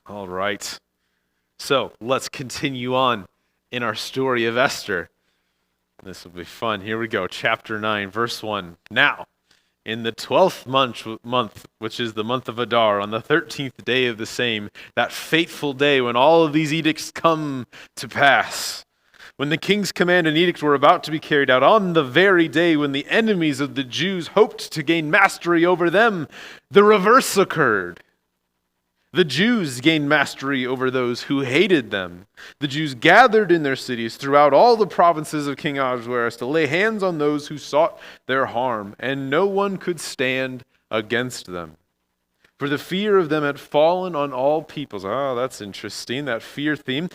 All right. So let's continue on in our story of Esther. This will be fun. Here we go. Chapter 9, verse 1. Now, in the 12th month, which is the month of Adar, on the 13th day of the same, that fateful day when all of these edicts come to pass, when the king's command and edict were about to be carried out, on the very day when the enemies of the Jews hoped to gain mastery over them, the reverse occurred. The Jews gained mastery over those who hated them. The Jews gathered in their cities throughout all the provinces of King Ahasuerus to lay hands on those who sought their harm, and no one could stand against them. For the fear of them had fallen on all peoples. Oh, that's interesting, that fear theme.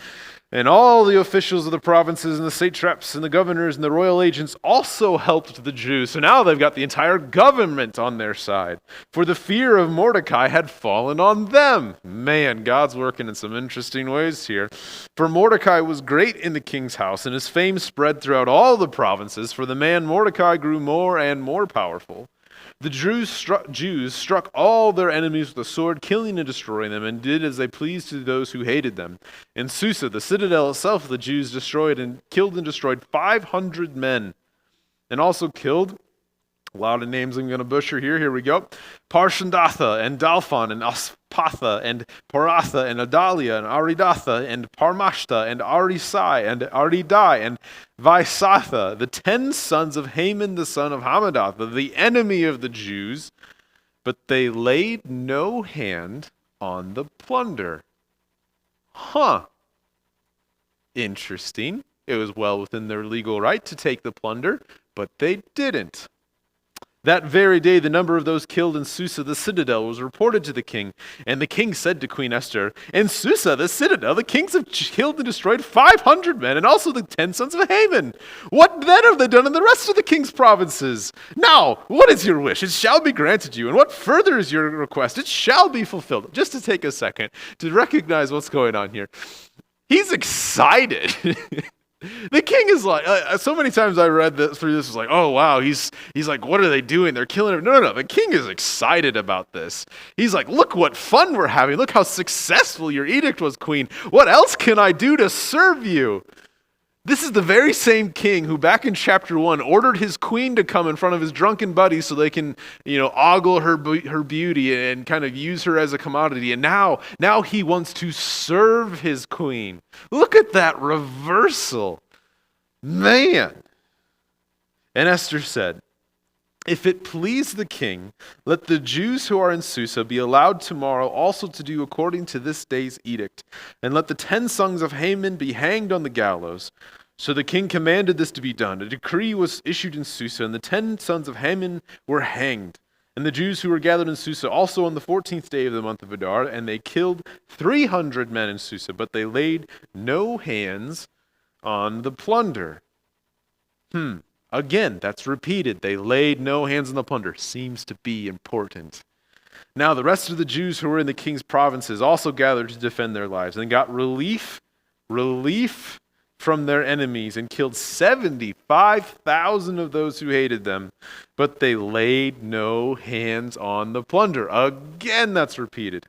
And all the officials of the provinces and the satraps and the governors and the royal agents also helped the Jews. So now they've got the entire government on their side. For the fear of Mordecai had fallen on them. Man, God's working in some interesting ways here. For Mordecai was great in the king's house, and his fame spread throughout all the provinces. For the man Mordecai grew more and more powerful. The Jews struck all their enemies with the sword, killing and destroying them, and did as they pleased to those who hated them. In Susa, the citadel itself, the Jews destroyed and killed and destroyed 500 men, and also killed, a lot of names I'm going to butcher here. Here we go. Parshandatha and Dalphon and Aspatha and Paratha and Adalia and Aridatha and Parmashta and Arisai and Aridai and Vaisatha, the 10 sons of Haman the son of Hammedatha, the enemy of the Jews, but they laid no hand on the plunder. Interesting. It was well within their legal right to take the plunder, but they didn't. That very day, the number of those killed in Susa, the citadel, was reported to the king. And the king said to Queen Esther, in Susa, the citadel, the kings have killed and destroyed 500 men, and also the 10 sons of Haman. What then have they done in the rest of the king's provinces? Now, what is your wish? It shall be granted you. And what further is your request? It shall be fulfilled. Just to take a second to recognize what's going on here. He's excited. The king is like, so many times I read through this, was like, oh wow, he's like, what are they doing? They're killing him. No, the king is excited about this. He's like, look what fun we're having. Look how successful your edict was, queen. What else can I do to serve you? This is the very same king who back in chapter 1 ordered his queen to come in front of his drunken buddies so they can, ogle her beauty and kind of use her as a commodity. And now he wants to serve his queen. Look at that reversal. Man. And Esther said, if it please the king, let the Jews who are in Susa be allowed tomorrow also to do according to this day's edict, and let the 10 sons of Haman be hanged on the gallows. So the king commanded this to be done. A decree was issued in Susa, and the 10 sons of Haman were hanged. And the Jews who were gathered in Susa also on the 14th day of the month of Adar, and they killed 300 men in Susa, but they laid no hands on the plunder. Again, that's repeated. They laid no hands on the plunder. Seems to be important. Now, the rest of the Jews who were in the king's provinces also gathered to defend their lives and got relief from their enemies and killed 75,000 of those who hated them. But they laid no hands on the plunder. Again, that's repeated.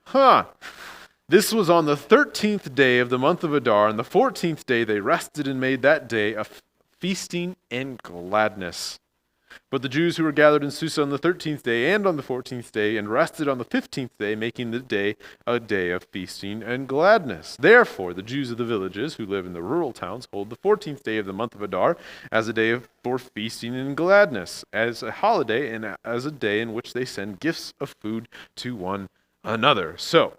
This was on the 13th day of the month of Adar. On the 14th day, they rested and made that day a feasting and gladness. But the Jews who were gathered in Susa on the 13th day and on the 14th day and rested on the 15th day, making the day a day of feasting and gladness. Therefore, the Jews of the villages who live in the rural towns hold the 14th day of the month of Adar as a day for feasting and gladness, as a holiday and as a day in which they send gifts of food to one another. So,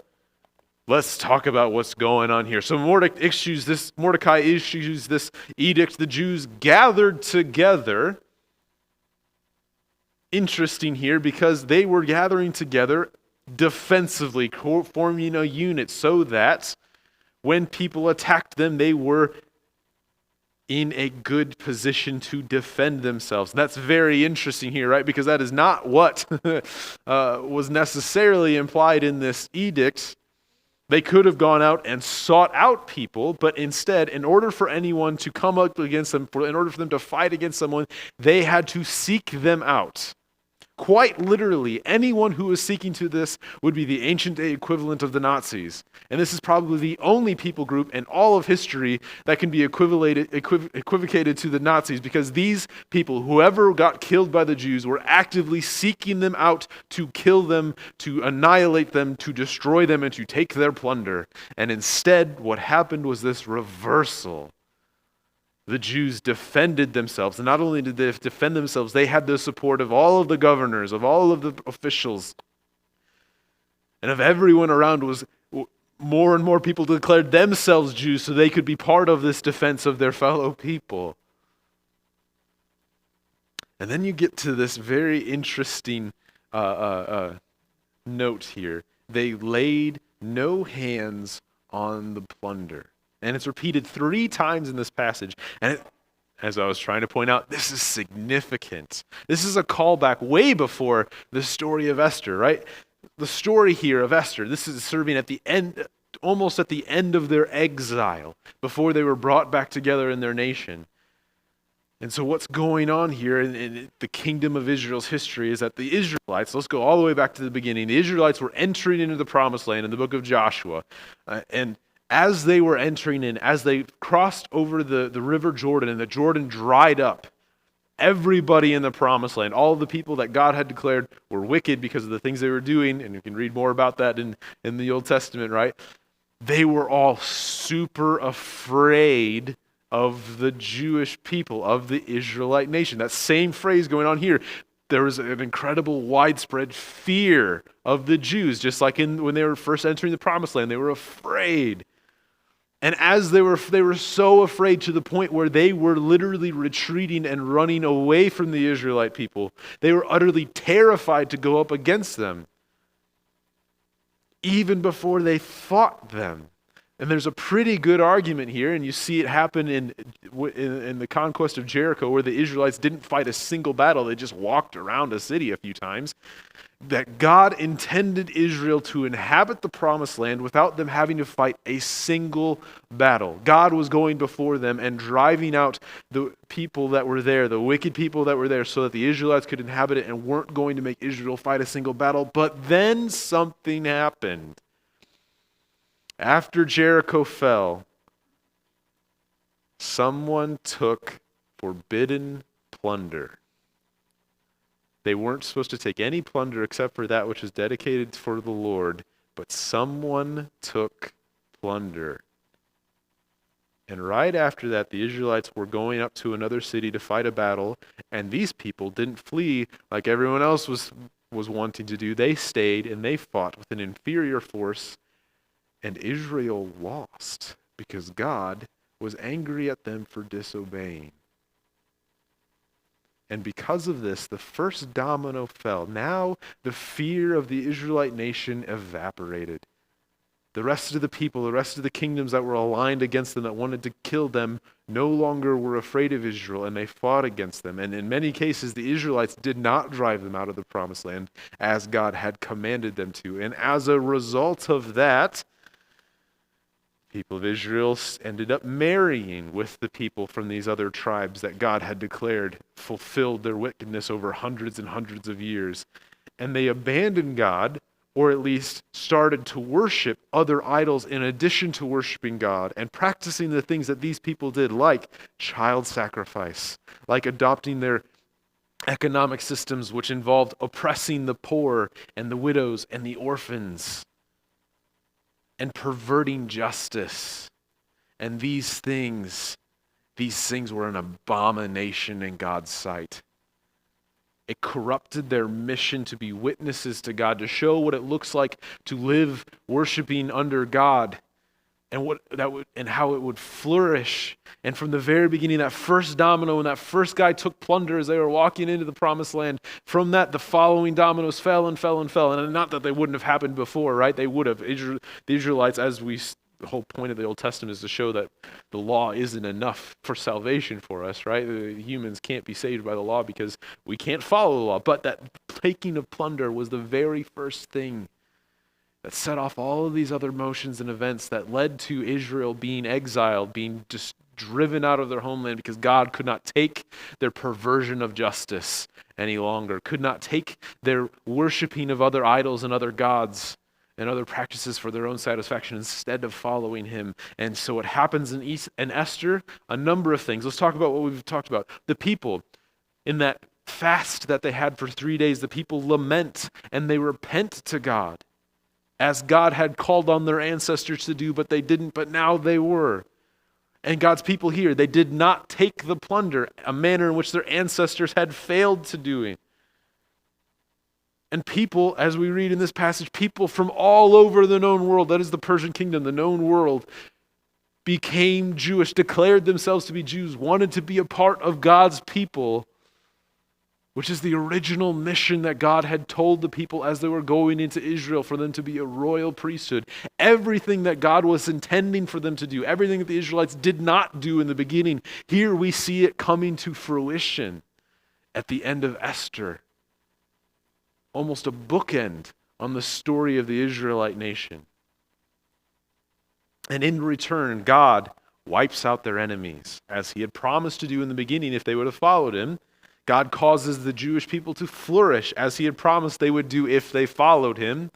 let's talk about what's going on here. So Mordecai issues this edict. The Jews gathered together. Interesting here because they were gathering together defensively, forming a unit so that when people attacked them, they were in a good position to defend themselves. And that's very interesting here, right? Because that is not what was necessarily implied in this edict. They could have gone out and sought out people, but instead, in order for anyone to come up against them, in order for them to fight against someone, they had to seek them out. Quite literally, anyone who was seeking to this would be the ancient day equivalent of the Nazis. And this is probably the only people group in all of history that can be equivocated to the Nazis, because these people, whoever got killed by the Jews, were actively seeking them out to kill them, to annihilate them, to destroy them, and to take their plunder. And instead, what happened was this reversal. The Jews defended themselves. And not only did they defend themselves, they had the support of all of the governors, of all of the officials, and of everyone around. Was more and more people declared themselves Jews so they could be part of this defense of their fellow people. And then you get to this very interesting note here. They laid no hands on the plunder. And it's repeated 3 times in this passage. And as I was trying to point out, this is significant. This is a callback way before the story of Esther, right? The story here of Esther, this is serving at the end, almost at the end of their exile, before they were brought back together in their nation. And so what's going on here in the kingdom of Israel's history is that the Israelites, let's go all the way back to the beginning, the Israelites were entering into the promised land in the book of Joshua. And as they were entering in, as they crossed over the river Jordan and the Jordan dried up, everybody in the promised land, all the people that God had declared were wicked because of the things they were doing, and you can read more about that in the Old Testament, right? They were all super afraid of the Jewish people, of the Israelite nation. That same phrase going on here. There was an incredible widespread fear of the Jews, just like when they were first entering the promised land. They were afraid. And as they were so afraid to the point where they were literally retreating and running away from the Israelite people. They were utterly terrified to go up against them, even before they fought them. And there's a pretty good argument here, and you see it happen in the conquest of Jericho, where the Israelites didn't fight a single battle. They just walked around a city a few times. That God intended Israel to inhabit the promised land without them having to fight a single battle. God was going before them and driving out the people that were there, the wicked people that were there, so that the Israelites could inhabit it and weren't going to make Israel fight a single battle. But then something happened. After Jericho fell, someone took forbidden plunder. They weren't supposed to take any plunder except for that which was dedicated for the Lord, but someone took plunder. And right after that, the Israelites were going up to another city to fight a battle, and these people didn't flee like everyone else was wanting to do. They stayed and they fought with an inferior force, and Israel lost because God was angry at them for disobeying. And because of this, the first domino fell. Now the fear of the Israelite nation evaporated. The rest of the people, the rest of the kingdoms that were aligned against them, that wanted to kill them, no longer were afraid of Israel, and they fought against them. And in many cases, the Israelites did not drive them out of the promised land as God had commanded them to. And as a result of that, people of Israel ended up marrying with the people from these other tribes that God had declared fulfilled their wickedness over hundreds and hundreds of years. And they abandoned God, or at least started to worship other idols in addition to worshiping God, and practicing the things that these people did, like child sacrifice, like adopting their economic systems which involved oppressing the poor and the widows and the orphans, and perverting justice. And these things were an abomination in God's sight. It corrupted their mission to be witnesses to God, to show what it looks like to live worshiping under God, and how it would flourish. And from the very beginning, that first domino, when that first guy took plunder as they were walking into the promised land, from that the following dominoes fell and fell and fell. And not that they wouldn't have happened before, right? They would have. The Israelites, the whole point of the Old Testament is to show that the law isn't enough for salvation for us, right? The humans can't be saved by the law because we can't follow the law. But that taking of plunder was the very first thing that set off all of these other motions and events that led to Israel being exiled, being just driven out of their homeland because God could not take their perversion of justice any longer, could not take their worshiping of other idols and other gods and other practices for their own satisfaction instead of following him. And so what happens in Esther, a number of things. Let's talk about what we've talked about. The people, in that fast that they had for 3 days, the people lament and they repent to God as God had called on their ancestors to do, but they didn't, but now they were. And God's people here, they did not take the plunder, a manner in which their ancestors had failed to do. And people, as we read in this passage, people from all over the known world, that is the Persian kingdom, the known world, became Jewish, declared themselves to be Jews, wanted to be a part of God's people, which is the original mission that God had told the people as they were going into Israel, for them to be a royal priesthood. Everything that God was intending for them to do, everything that the Israelites did not do in the beginning, here we see it coming to fruition at the end of Esther. Almost a bookend on the story of the Israelite nation. And in return, God wipes out their enemies, as he had promised to do in the beginning if they would have followed him. God causes the Jewish people to flourish, as he had promised they would do if they followed him.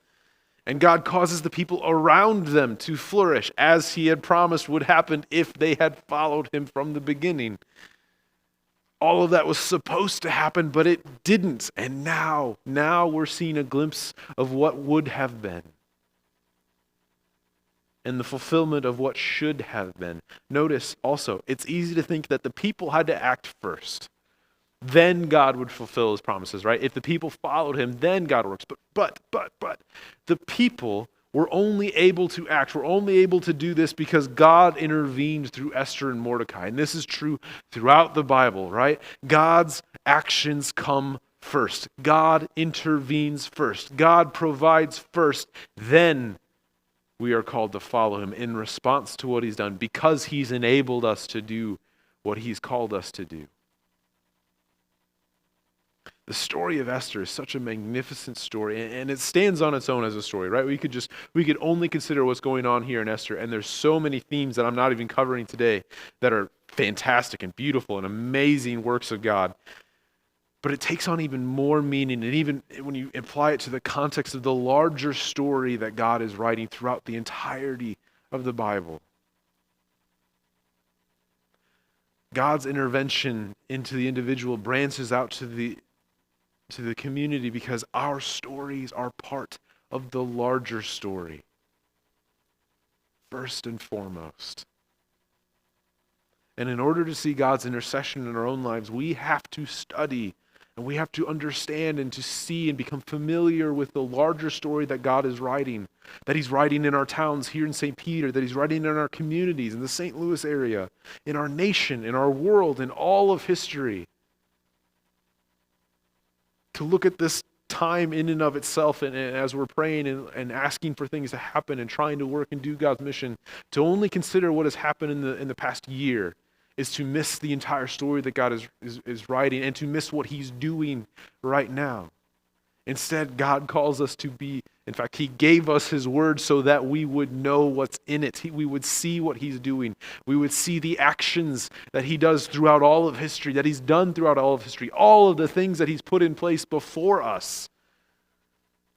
And God causes the people around them to flourish, as he had promised would happen if they had followed him from the beginning. All of that was supposed to happen, but it didn't. And now we're seeing a glimpse of what would have been, and the fulfillment of what should have been. Notice also, it's easy to think that the people had to act first. Then God would fulfill his promises, right? If the people followed him, then God works. But the people were only able to act, were only able to do this because God intervened through Esther and Mordecai. And this is true throughout the Bible, right? God's actions come first. God intervenes first. God provides first. Then we are called to follow him in response to what he's done, because he's enabled us to do what he's called us to do. The story of Esther is such a magnificent story, and it stands on its own as a story, right? We could only consider what's going on here in Esther, and there's so many themes that I'm not even covering today that are fantastic and beautiful and amazing works of God. But it takes on even more meaning, and even when you apply it to the context of the larger story that God is writing throughout the entirety of the Bible. God's intervention into the individual branches out to the community, because our stories are part of the larger story, first and foremost. And in order to see God's intercession in our own lives, we have to study and we have to understand and to see and become familiar with the larger story that God is writing, that he's writing in our towns here in St. Peter, that he's writing in our communities, in the St. Louis area, in our nation, in our world, in all of history. To look at this time in and of itself, and as we're praying and asking for things to happen and trying to work and do God's mission, to only consider what has happened in the past year is to miss the entire story that God is writing, and to miss what he's doing right now. Instead, God calls us to be, in fact, he gave us his word so that we would know what's in it. We would see what he's doing. We would see the actions that he does throughout all of history, that he's done throughout all of history, all of the things that he's put in place before us,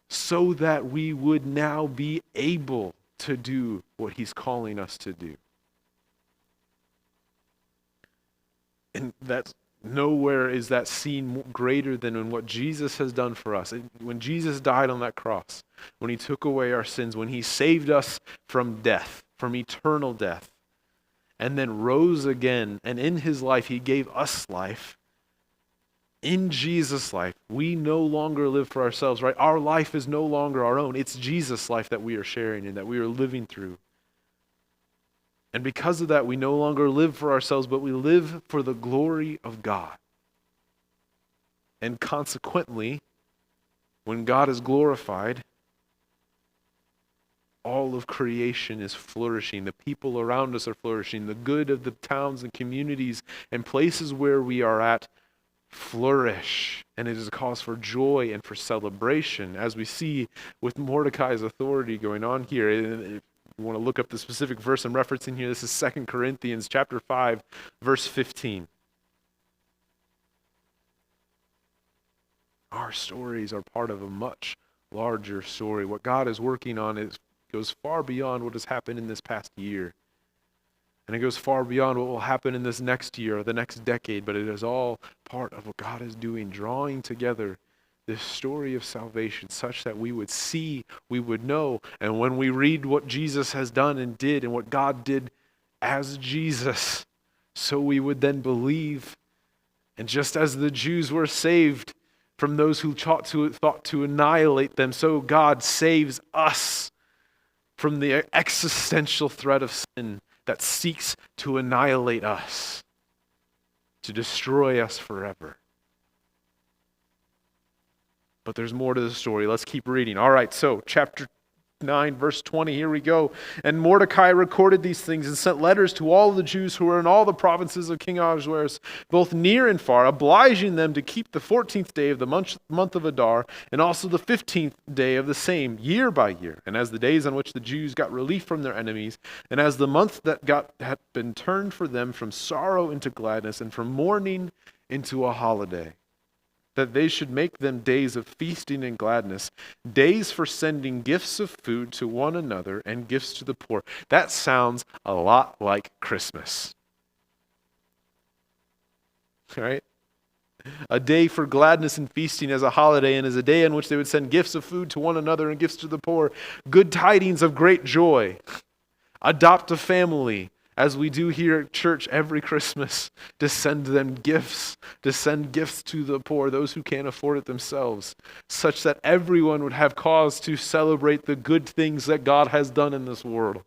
so that we would now be able to do what he's calling us to do. And that's nowhere is that seen greater than in what Jesus has done for us. When Jesus died on that cross, when he took away our sins, when he saved us from death, from eternal death, and then rose again, and in his life he gave us life. In Jesus' life, we no longer live for ourselves, right? Our life is no longer our own. It's Jesus' life that we are sharing and that we are living through. And because of that, we no longer live for ourselves, but we live for the glory of God. And consequently, when God is glorified, all of creation is flourishing. The people around us are flourishing. The good of the towns and communities and places where we are at flourish, and it is a cause for joy and for celebration, as we see with Mordecai's authority going on here. If you want to look up the specific verse I'm referencing here, this is 2 Corinthians chapter 5, verse 15. Our stories are part of a much larger story. What God is working on goes far beyond what has happened in this past year. And it goes far beyond what will happen in this next year or the next decade, but it is all part of what God is doing, drawing together this story of salvation such that we would see, we would know, and when we read what Jesus has done and did and what God did as Jesus, so we would then believe. And just as the Jews were saved from those who thought to annihilate them, so God saves us from the existential threat of sin that seeks to annihilate us, to destroy us forever. But there's more to the story. Let's keep reading. All right, so chapter 9, verse 20, here we go. And Mordecai recorded these things and sent letters to all the Jews who were in all the provinces of King Ahasuerus, both near and far, obliging them to keep the 14th day of the month of Adar, and also the 15th day of the same, year by year. And as the days on which the Jews got relief from their enemies, and as the month that had been turned for them from sorrow into gladness, and from mourning into a holiday, that they should make them days of feasting and gladness, days for sending gifts of food to one another and gifts to the poor. That sounds a lot like Christmas. Right? A day for gladness and feasting as a holiday, and as a day on which they would send gifts of food to one another and gifts to the poor. Good tidings of great joy. Adopt a family, as we do here at church every Christmas, to send them gifts, to send gifts to the poor, those who can't afford it themselves, such that everyone would have cause to celebrate the good things that God has done in this world.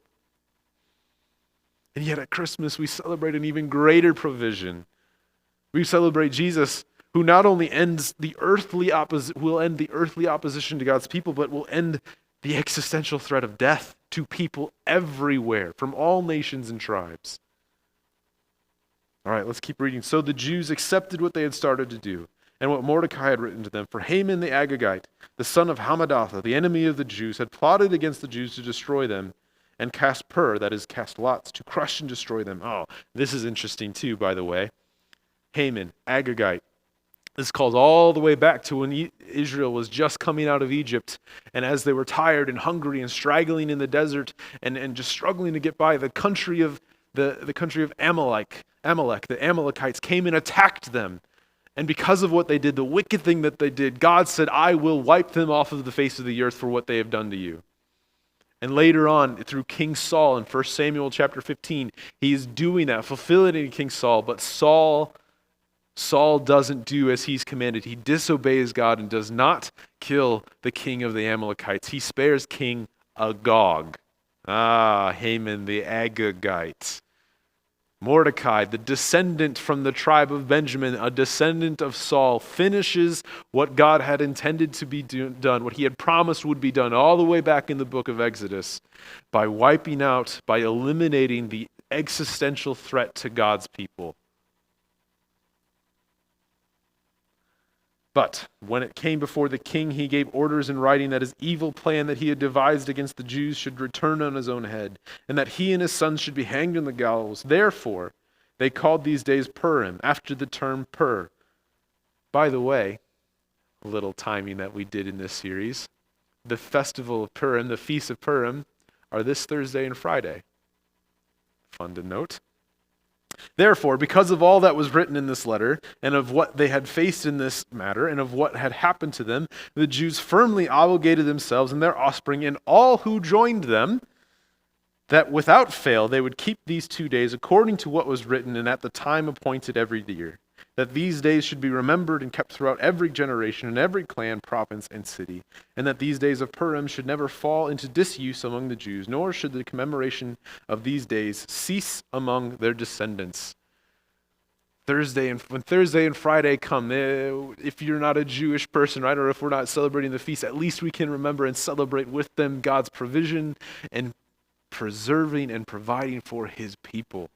And yet at Christmas we celebrate an even greater provision. We celebrate Jesus, who not only will end the earthly opposition to God's people, but will end the existential threat of death to people everywhere, from all nations and tribes. All right, let's keep reading. So the Jews accepted what they had started to do, and what Mordecai had written to them. For Haman the Agagite, the son of Hammedatha, the enemy of the Jews, had plotted against the Jews to destroy them, and cast that is, cast lots, to crush and destroy them. Oh, this is interesting too, by the way. Haman, Agagite. This calls all the way back to when Israel was just coming out of Egypt, and as they were tired and hungry and straggling in the desert and just struggling to get by, the country of Amalek, the Amalekites came and attacked them. And because of what they did, the wicked thing that they did, God said, I will wipe them off of the face of the earth for what they have done to you. And later on, through King Saul in 1 Samuel chapter 15, he is doing that, fulfilling it in King Saul, but Saul doesn't do as he's commanded. He disobeys God and does not kill the king of the Amalekites. He spares King Agag. Haman the Agagite. Mordecai, the descendant from the tribe of Benjamin, a descendant of Saul, finishes what God had intended to be done, what he had promised would be done all the way back in the book of Exodus, by eliminating the existential threat to God's people. But when it came before the king, he gave orders in writing that his evil plan that he had devised against the Jews should return on his own head, and that he and his sons should be hanged on the gallows. Therefore, they called these days Purim, after the term pur. By the way, a little timing that we did in this series, the festival of Purim, the feast of Purim, are this Thursday and Friday. Fun to note. Therefore, because of all that was written in this letter, and of what they had faced in this matter, and of what had happened to them, the Jews firmly obligated themselves and their offspring and all who joined them, that without fail they would keep these 2 days according to what was written and at the time appointed every year, that these days should be remembered and kept throughout every generation and every clan, province, and city, and that these days of Purim should never fall into disuse among the Jews, nor should the commemoration of these days cease among their descendants. When Thursday and Friday come, if you're not a Jewish person, right, or if we're not celebrating the feast, at least we can remember and celebrate with them God's provision and preserving and providing for his people.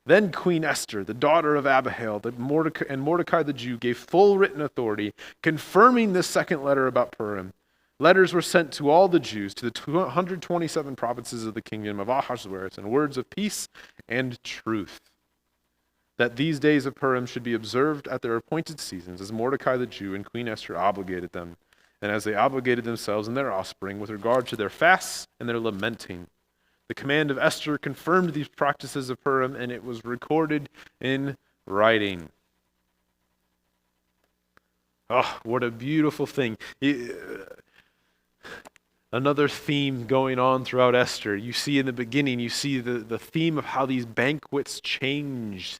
Then Queen Esther, the daughter of Abihail, and Mordecai the Jew gave full written authority, confirming this second letter about Purim. Letters were sent to all the Jews, to the 227 provinces of the kingdom of Ahasuerus, in words of peace and truth, that these days of Purim should be observed at their appointed seasons, as Mordecai the Jew and Queen Esther obligated them, and as they obligated themselves and their offspring with regard to their fasts and their lamenting. The command of Esther confirmed these practices of Purim, and it was recorded in writing. Oh, what a beautiful thing. Another theme going on throughout Esther. You see in the beginning, you see the theme of how these banquets changed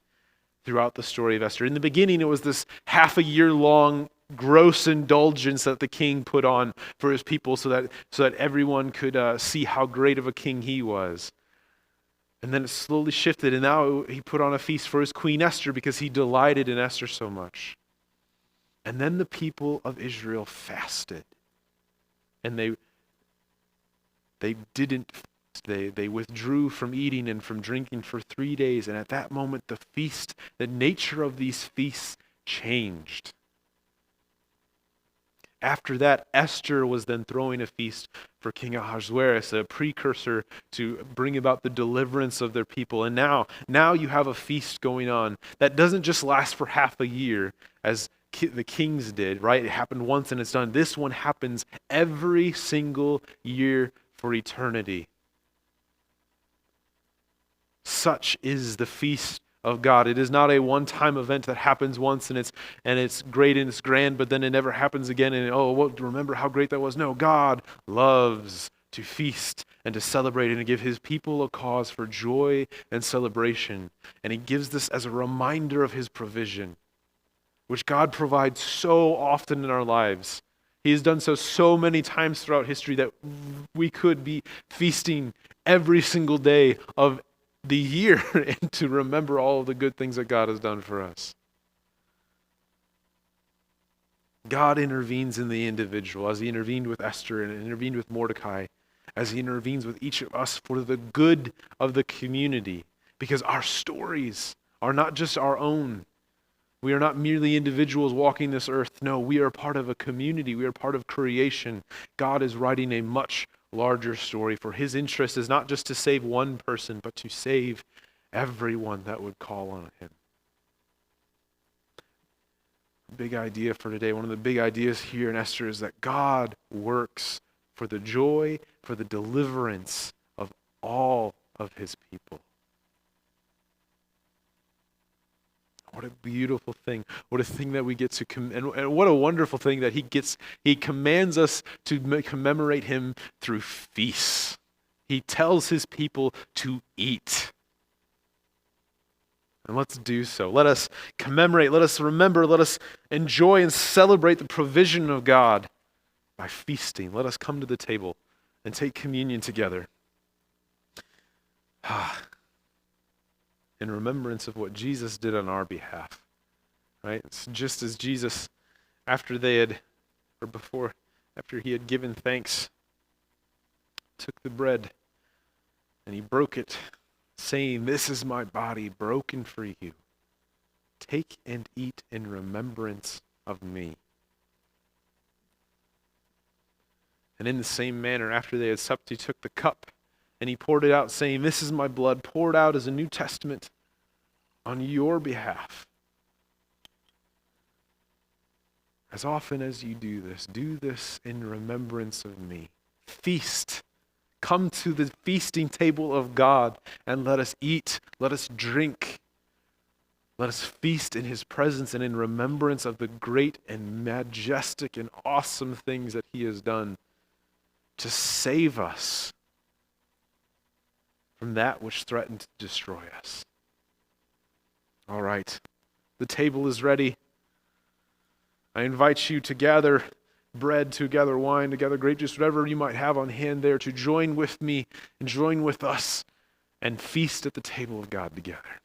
throughout the story of Esther. In the beginning, it was this half a year long gross indulgence that the king put on for his people so that everyone could see how great of a king he was. And then it slowly shifted, and now he put on a feast for his queen Esther because he delighted in Esther so much. And then the people of Israel fasted. And they didn't fast. They withdrew from eating and from drinking for 3 days. And at that moment, the nature of these feasts changed. After that, Esther was then throwing a feast for King Ahasuerus, a precursor to bring about the deliverance of their people. And now you have a feast going on that doesn't just last for half a year, as the kings did, right? It happened once and it's done. This one happens every single year for eternity. Such is the feast of God. It is not a one-time event that happens once and it's great and it's grand, but then it never happens again and remember how great that was. No, God loves to feast and to celebrate and to give his people a cause for joy and celebration. And he gives this as a reminder of his provision, which God provides so often in our lives. He has done so many times throughout history that we could be feasting every single day of the year and to remember all of the good things that God has done for us. God intervenes in the individual, as he intervened with Esther and intervened with Mordecai, as he intervenes with each of us for the good of the community, because our stories are not just our own. We are not merely individuals walking this earth. No, we are part of a community. We are part of creation. God is writing a much larger story, for his interest is not just to save one person, but to save everyone that would call on him. Big idea for today. One of the big ideas here in Esther is that God works for the joy, for the deliverance of all of his people. What a beautiful thing. What a thing that we get to, and what a wonderful thing that he commands us to commemorate him through feasts. He tells his people to eat. And let's do so. Let us commemorate, let us remember, let us enjoy and celebrate the provision of God by feasting. Let us come to the table and take communion together. In remembrance of what Jesus did on our behalf, right? It's just as Jesus, after he had given thanks, took the bread and he broke it, saying, "This is my body broken for you. Take and eat in remembrance of me." And in the same manner, after they had supped, he took the cup and he poured it out, saying, "This is my blood poured out as a New Testament on your behalf. As often as you do this in remembrance of me." Feast. Come to the feasting table of God and let us eat, let us drink. Let us feast in his presence and in remembrance of the great and majestic and awesome things that he has done to save us from that which threatened to destroy us. All right, the table is ready. I invite you to gather bread, to gather wine, to gather grape juice, whatever you might have on hand there, to join with me and join with us and feast at the table of God together.